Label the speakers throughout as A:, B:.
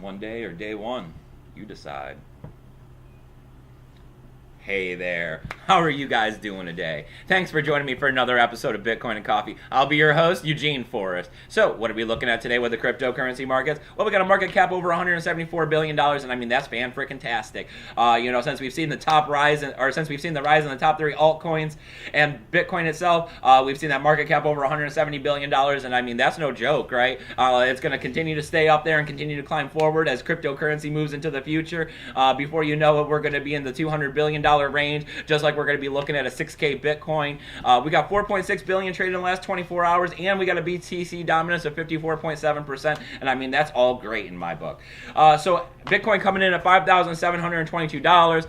A: One day or day one, you decide. Hey there. How are you guys doing today? Thanks for joining me for another episode of Bitcoin and Coffee. I'll be your host, Eugene Forrest. So, what are we looking at today with the cryptocurrency markets? Well, we got a market cap over $174 billion, and I mean, that's fan-freaking-tastic. Since we've seen the top rise, since we've seen the rise in the top three altcoins and Bitcoin itself, we've seen that market cap over $170 billion, and I mean, that's no joke, right? It's going to continue to stay up there and continue to climb forward as cryptocurrency moves into the future. Before you know it, we're going to be in the $200 billion range, just like we're going to be looking at a 6K Bitcoin. We got 4.6 billion traded in the last 24 hours, and we got a BTC dominance of 54.7%, and I mean, that's all great in my book. So Bitcoin coming in at $5,722.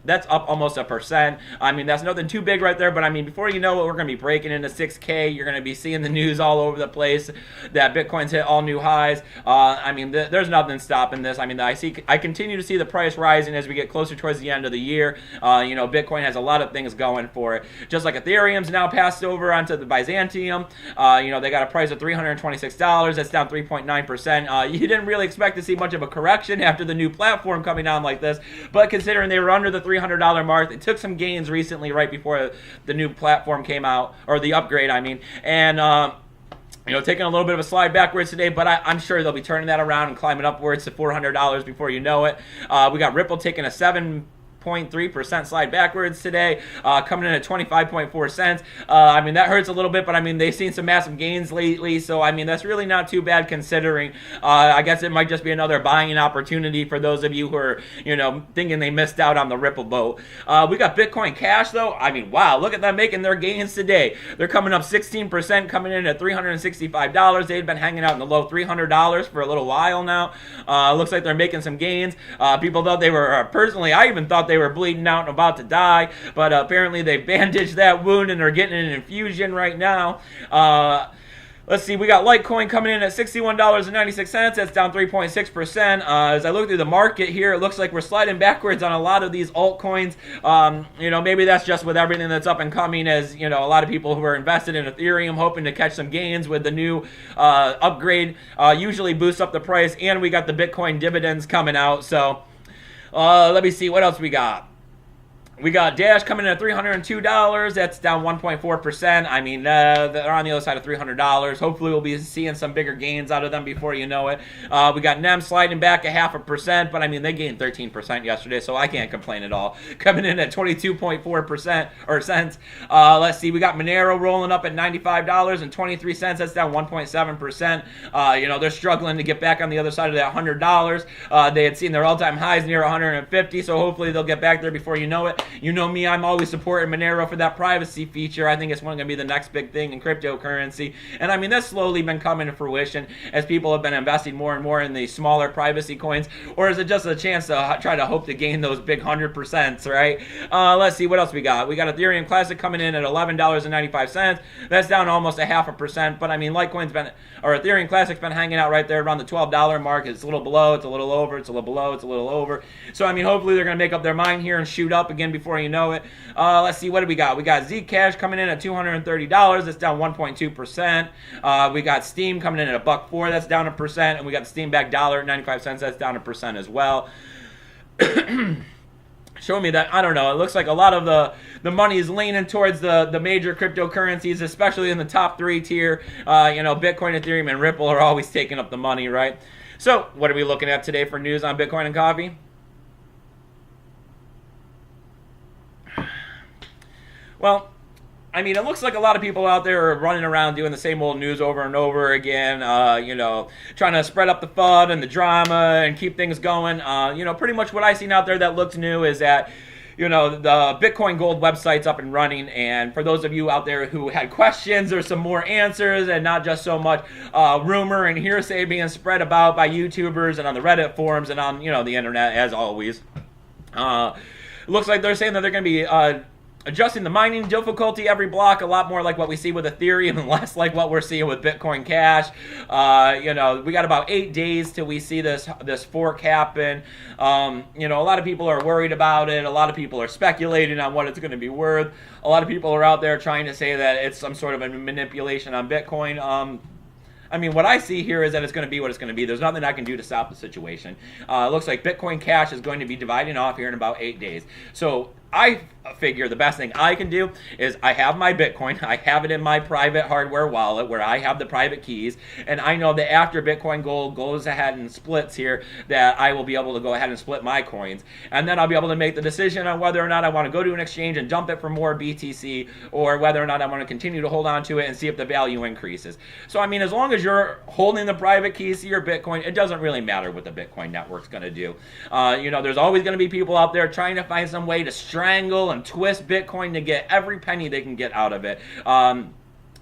A: That's up almost 1%. I mean, that's nothing too big right there, but I mean, before you know it, we're going to be breaking into 6K. You're going to be seeing the news all over the place that Bitcoin's hit all new highs. There's nothing stopping this. I mean, I continue to see the price rising as we get closer towards the end of the year. Bitcoin has a lot of things going for it. Just like Ethereum's now passed over onto the Byzantium. They got a price of $326. That's down 3.9%. You didn't really expect to see much of a correction after the new platform coming on like this, but considering they were under the $300 mark. It took some gains recently right before the new platform came out, or the upgrade, I mean. And, taking a little bit of a slide backwards today, but I'm sure they'll be turning that around and climbing upwards to $400 before you know it. We got Ripple taking a 7.3% slide backwards today, coming in at 25.4 cents. That hurts a little bit, but I mean, they've seen some massive gains lately, so I mean, that's really not too bad considering. I guess it might just be another buying opportunity for those of you who are, thinking they missed out on the Ripple boat. We got Bitcoin Cash, though. I mean, wow, look at them making their gains today. They're coming up 16%, coming in at $365. They've been hanging out in the low $300 for a little while now. Looks like they're making some gains. People thought they were, personally, I even thought they were bleeding out and about to die, but apparently they bandaged that wound and are getting an infusion right now. Let's see, we got Litecoin coming in at $61.96. That's down 3.6%. As I look through the market here, it looks like we're sliding backwards on a lot of these altcoins. Maybe that's just with everything that's up and coming, as, a lot of people who are invested in Ethereum hoping to catch some gains with the new upgrade usually boosts up the price, and we got the Bitcoin dividends coming out, so let me see what else we got. We got Dash coming in at $302. That's down 1.4%. I mean, they're on the other side of $300. Hopefully, we'll be seeing some bigger gains out of them before you know it. We got NEM sliding back 0.5%, but I mean, they gained 13% yesterday, so I can't complain at all. Coming in at 22.4% or cents. Let's see, we got Monero rolling up at $95.23. That's down 1.7%. They're struggling to get back on the other side of that $100. They had seen their all-time highs near 150, so hopefully they'll get back there before you know it. You know me, I'm always supporting Monero for that privacy feature. I think it's going to be the next big thing in cryptocurrency. And I mean, that's slowly been coming to fruition as people have been investing more and more in the smaller privacy coins. Or is it just a chance to try to hope to gain those big 100%, right? Let's see, what else we got? We got Ethereum Classic coming in at $11.95. That's down almost 0.5%. But I mean, Ethereum Classic's been hanging out right there around the $12 mark. It's a little below, it's a little over, it's a little below, it's a little over. So I mean, hopefully they're going to make up their mind here and shoot up again before you know it. Let's see, what do we got? We got Zcash coming in at $230. That's down 1.2%. We got Steam coming in at $1.04. That's down 1%. And we got the Steam back $1.95. That's down 1% as well. Show me that, I don't know, it looks like a lot of the money is leaning towards the major cryptocurrencies, especially in the top three tier. Bitcoin, Ethereum, and Ripple are always taking up the money, right? So, what are we looking at today for news on Bitcoin and coffee? Well, I mean, it looks like a lot of people out there are running around doing the same old news over and over again, trying to spread up the FUD and the drama and keep things going. Pretty much what I've seen out there that looks new is that, the Bitcoin Gold website's up and running, and for those of you out there who had questions, there's some more answers and not just so much rumor and hearsay being spread about by YouTubers and on the Reddit forums and on, the internet, as always. It looks like they're saying that they're going to be adjusting the mining difficulty every block a lot more like what we see with Ethereum and less like what we're seeing with Bitcoin Cash. We got about 8 days till we see this fork happen. A lot of people are worried about it. A lot of people are speculating on what it's going to be worth. A lot of people are out there trying to say that it's some sort of a manipulation on Bitcoin. I mean, what I see here is that it's going to be what it's going to be. There's nothing I can do to stop the situation. It looks like Bitcoin Cash is going to be dividing off here in about 8 days. So I figure the best thing I can do is I have my Bitcoin. I have it in my private hardware wallet where I have the private keys. And I know that after Bitcoin Gold goes ahead and splits here, that I will be able to go ahead and split my coins. And then I'll be able to make the decision on whether or not I want to go to an exchange and dump it for more BTC, or whether or not I want to continue to hold on to it and see if the value increases. So, I mean, as long as you're holding the private keys to your Bitcoin, it doesn't really matter what the Bitcoin network's going to do. There's always going to be people out there trying to find some way to strangle and twist Bitcoin to get every penny they can get out of it.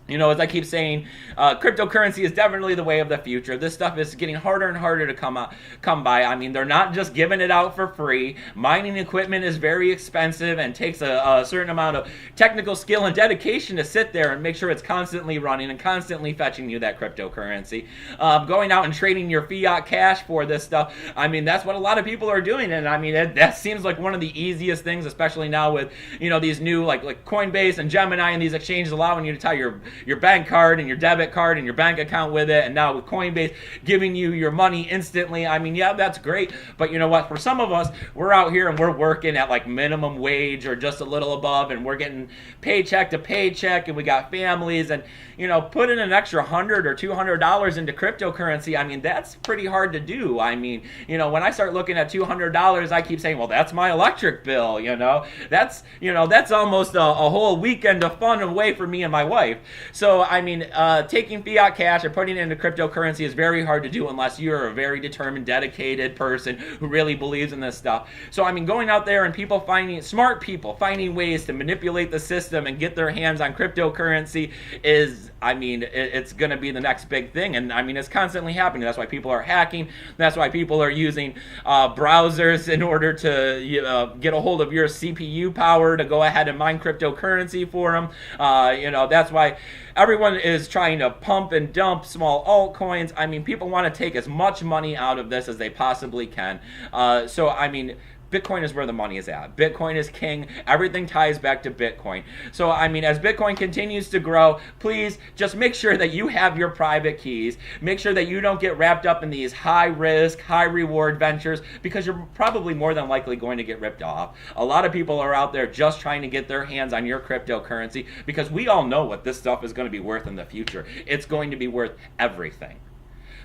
A: As I keep saying, cryptocurrency is definitely the way of the future. This stuff is getting harder and harder to come by. I mean, they're not just giving it out for free. Mining equipment is very expensive and takes a certain amount of technical skill and dedication to sit there and make sure it's constantly running and constantly fetching you that cryptocurrency. Going out and trading your fiat cash for this stuff, I mean, that's what a lot of people are doing. And I mean, that seems like one of the easiest things, especially now with, these new like Coinbase and Gemini and these exchanges allowing you to tie your bank card and your debit card and your bank account with it, and now with Coinbase giving you your money instantly. I mean, yeah, that's great, but you know what? For some of us, we're out here and we're working at like minimum wage or just a little above, and we're getting paycheck to paycheck, and we got families, and putting an extra $100 or $200 into cryptocurrency, I mean, that's pretty hard to do. I mean, when I start looking at $200, I keep saying, well, that's my electric bill. That's almost a whole weekend of fun away for me and my wife. So, I mean, taking fiat cash or putting it into cryptocurrency is very hard to do unless you're a very determined, dedicated person who really believes in this stuff. So, I mean, going out there and smart people finding ways to manipulate the system and get their hands on cryptocurrency is, I mean, it's going to be the next big thing. And, I mean, it's constantly happening. That's why people are hacking. That's why people are using browsers in order to get a hold of your CPU power to go ahead and mine cryptocurrency for them. That's why everyone is trying to pump and dump small altcoins. I mean, people want to take as much money out of this as they possibly can. So, I mean, Bitcoin is where the money is at. Bitcoin is king. Everything ties back to Bitcoin. So, I mean, as Bitcoin continues to grow, please just make sure that you have your private keys. Make sure that you don't get wrapped up in these high-risk, high-reward ventures, because you're probably more than likely going to get ripped off. A lot of people are out there just trying to get their hands on your cryptocurrency, because we all know what this stuff is going to be worth in the future. It's going to be worth everything.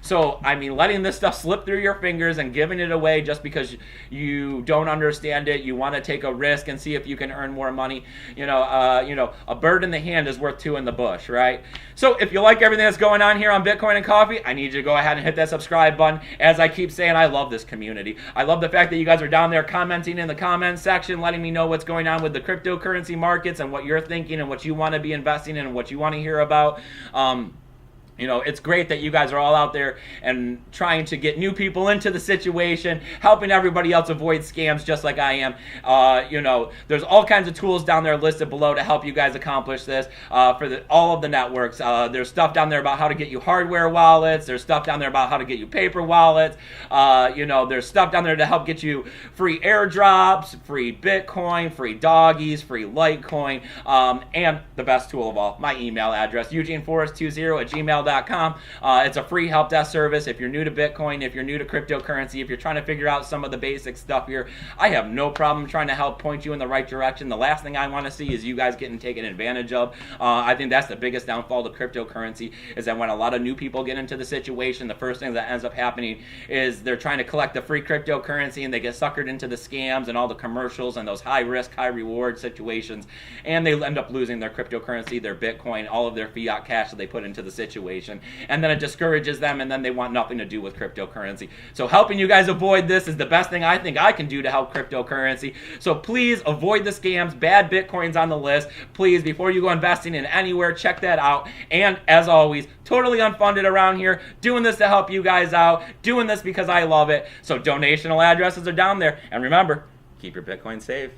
A: So, I mean, letting this stuff slip through your fingers and giving it away just because you don't understand it, you want to take a risk and see if you can earn more money, a bird in the hand is worth two in the bush, right? So, if you like everything that's going on here on Bitcoin and Coffee, I need you to go ahead and hit that subscribe button. As I keep saying, I love this community. I love the fact that you guys are down there commenting in the comment section, letting me know what's going on with the cryptocurrency markets and what you're thinking and what you want to be investing in and what you want to hear about. It's great that you guys are all out there and trying to get new people into the situation, helping everybody else avoid scams just like I am. There's all kinds of tools down there listed below to help you guys accomplish this for all of the networks. There's stuff down there about how to get you hardware wallets. There's stuff down there about how to get you paper wallets. There's stuff down there to help get you free airdrops, free Bitcoin, free doggies, free Litecoin, and the best tool of all, my email address, eugeneforrest20@gmail.com. It's a free help desk service. If you're new to Bitcoin, if you're new to cryptocurrency, if you're trying to figure out some of the basic stuff here, I have no problem trying to help point you in the right direction. The last thing I want to see is you guys getting taken advantage of. I think that's the biggest downfall to cryptocurrency, is that when a lot of new people get into the situation, the first thing that ends up happening is they're trying to collect the free cryptocurrency and they get suckered into the scams and all the commercials and those high risk, high reward situations, and they end up losing their cryptocurrency, their Bitcoin, all of their fiat cash that they put into the situation. And then it discourages them, and then they want nothing to do with cryptocurrency. So helping you guys avoid this is the best thing I think I can do to help cryptocurrency. So please avoid the scams. Bad Bitcoins on the list. Please, before you go investing in anywhere, check that out. And as always, totally unfunded around here, doing this to help you guys out, doing this because I love it. So donational addresses are down there. And remember, keep your Bitcoin safe.